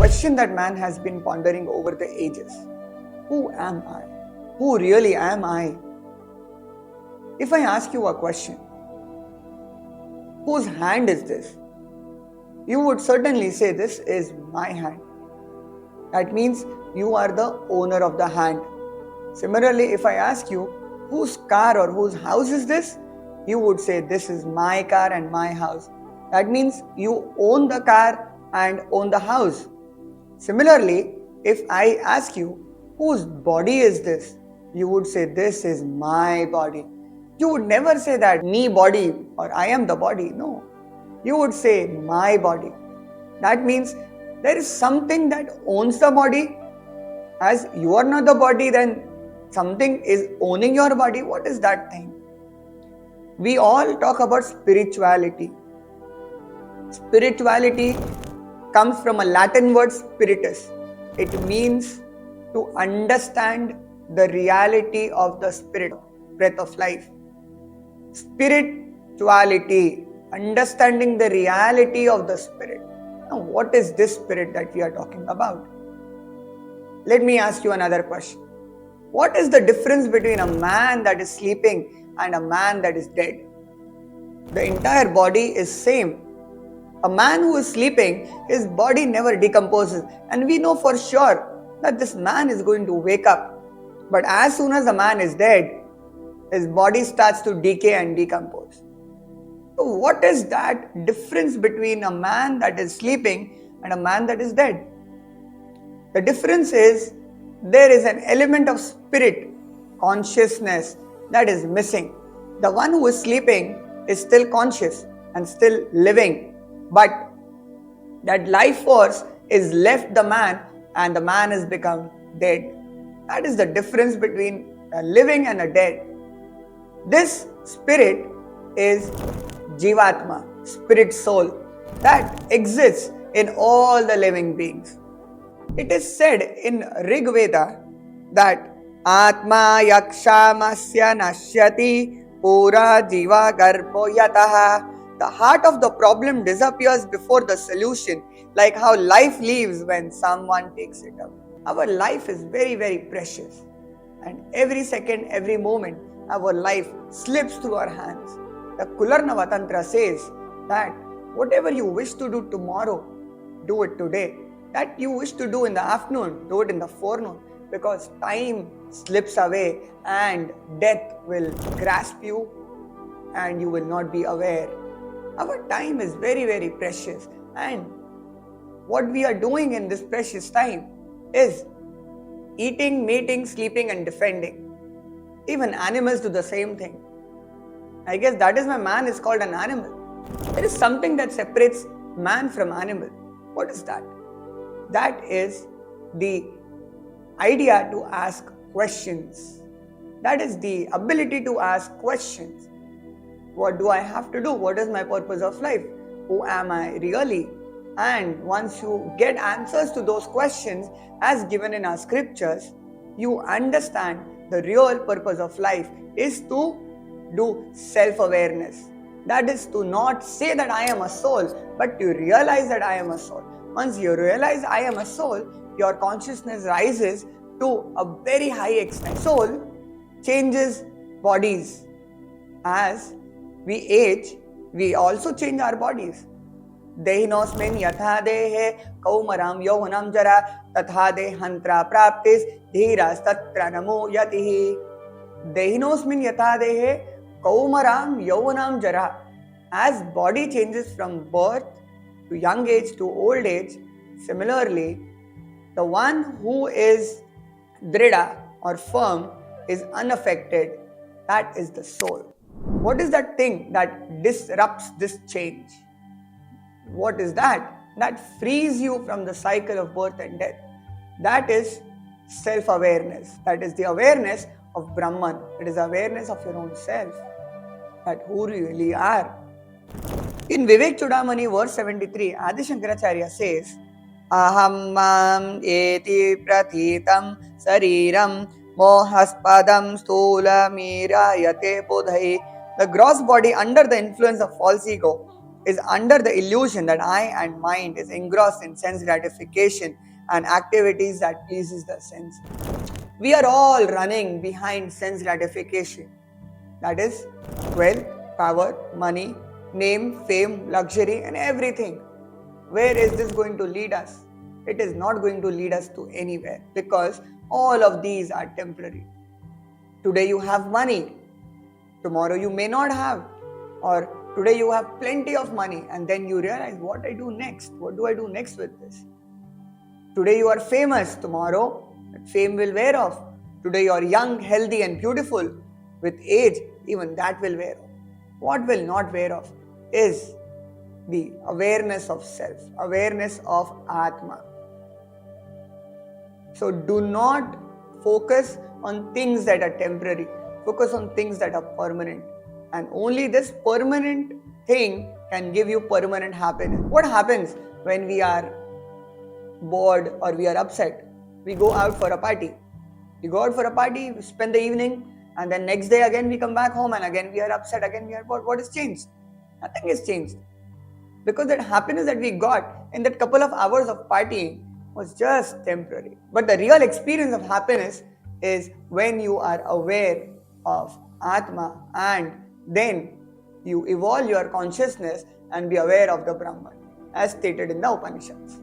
question that man has been pondering over the ages. Who am I? Who really am I? If I ask you a question, whose hand is this? You would certainly say, this is my hand. That means you are the owner of the hand. Similarly, if I ask you, whose car or whose house is this? You would say, this is my car and my house. That means you own the car and own the house. Similarly, if I ask you, whose body is this? You would say, this is my body. You would never say that me body or I am the body. No. You would say my body. That means there is something that owns the body. As you are not the body, then something is owning your body. What is that thing? We all talk about spirituality. Spirituality comes from a Latin word spiritus. It means to understand the reality of the spirit, breath of life. Spirituality, understanding the reality of the spirit. Now, what is this spirit that we are talking about? Let me ask you another question. What is the difference between a man that is sleeping and a man that is dead? The entire body is same. A man who is sleeping, his body never decomposes, and we know for sure that this man is going to wake up. But as soon as the man is dead, his body starts to decay and decompose. So what is that difference between a man that is sleeping and a man that is dead? The difference is there is an element of spirit, consciousness that is missing. The one who is sleeping is still conscious and still living, but that life force is left the man and the man has become dead. That is the difference between a living and a dead. This spirit is Jivatma, spirit soul, that exists in all the living beings. It is said in Rig Veda that Atma yakshamasya nashyati pura jiva garbo yataha. The heart of the problem disappears before the solution, like how life leaves when someone takes it up. Our life is very, very precious, and every second, every moment, our life slips through our hands. The Kularnava Tantra says that whatever you wish to do tomorrow, do it today. That you wish to do in the afternoon, do it in the forenoon, because time slips away and death will grasp you and you will not be aware. Our time is very, very precious, and what we are doing in this precious time is eating, mating, sleeping and defending. Even animals do the same thing. I guess that is why man is called an animal. There is something that separates man from animal. What is that? That is the idea to ask questions. That is the ability to ask questions. What do I have to do? What is my purpose of life? Who am I really? And once you get answers to those questions as given in our scriptures, you understand the real purpose of life is to do self-awareness. That is to not say that I am a soul, but to realize that I am a soul. Once you realize I am a soul, your consciousness rises to a very high extent. Soul changes bodies. As we age, we also change our bodies. Dehinosmin yatha dehe kaumaram yauhanam jara tatha dehantra praptis dhiras tatra namo yatihi. Dehinosmin yatha dehe kaumaram yauhanam jara. As body changes from birth to young age to old age, similarly, the one who is drida or firm is unaffected. That is the soul. What is that thing that disrupts this change? What is that? That frees you from the cycle of birth and death. That is self-awareness. That is the awareness of Brahman. It is awareness of your own self. That who you really are. In Vivek Chudamani, verse 73, Adi Shankaracharya says, Aham mam eti prathitam sariram mohaspadam stula mirayate bodhai. The gross body under the influence of false ego is under the illusion that I and mind is engrossed in sense gratification and activities that pleases the sense. We are all running behind sense gratification. That is wealth, power, money, name, fame, luxury, and everything. Where is this going to lead us? It is not going to lead us to anywhere because all of these are temporary. Today you have money, tomorrow you may not have, or today you have plenty of money and then you realize what I do next? What do I do next with this? Today you are famous, tomorrow that fame will wear off. Today you are young, healthy, and beautiful. With age, even that will wear off. What will not wear off is the awareness of self, awareness of Atma. So do not focus on things that are temporary. Focus on things that are permanent. And only this permanent thing can give you permanent happiness. What happens when we are bored or we are upset? We go out for a party. We go out for a party, we spend the evening, and then next day again we come back home and again we are upset, again we are bored. What has changed? Nothing has changed. Because that happiness that we got in that couple of hours of partying was just temporary. But the real experience of happiness is when you are aware of Atma and then you evolve your consciousness and be aware of the Brahman, as stated in the Upanishads.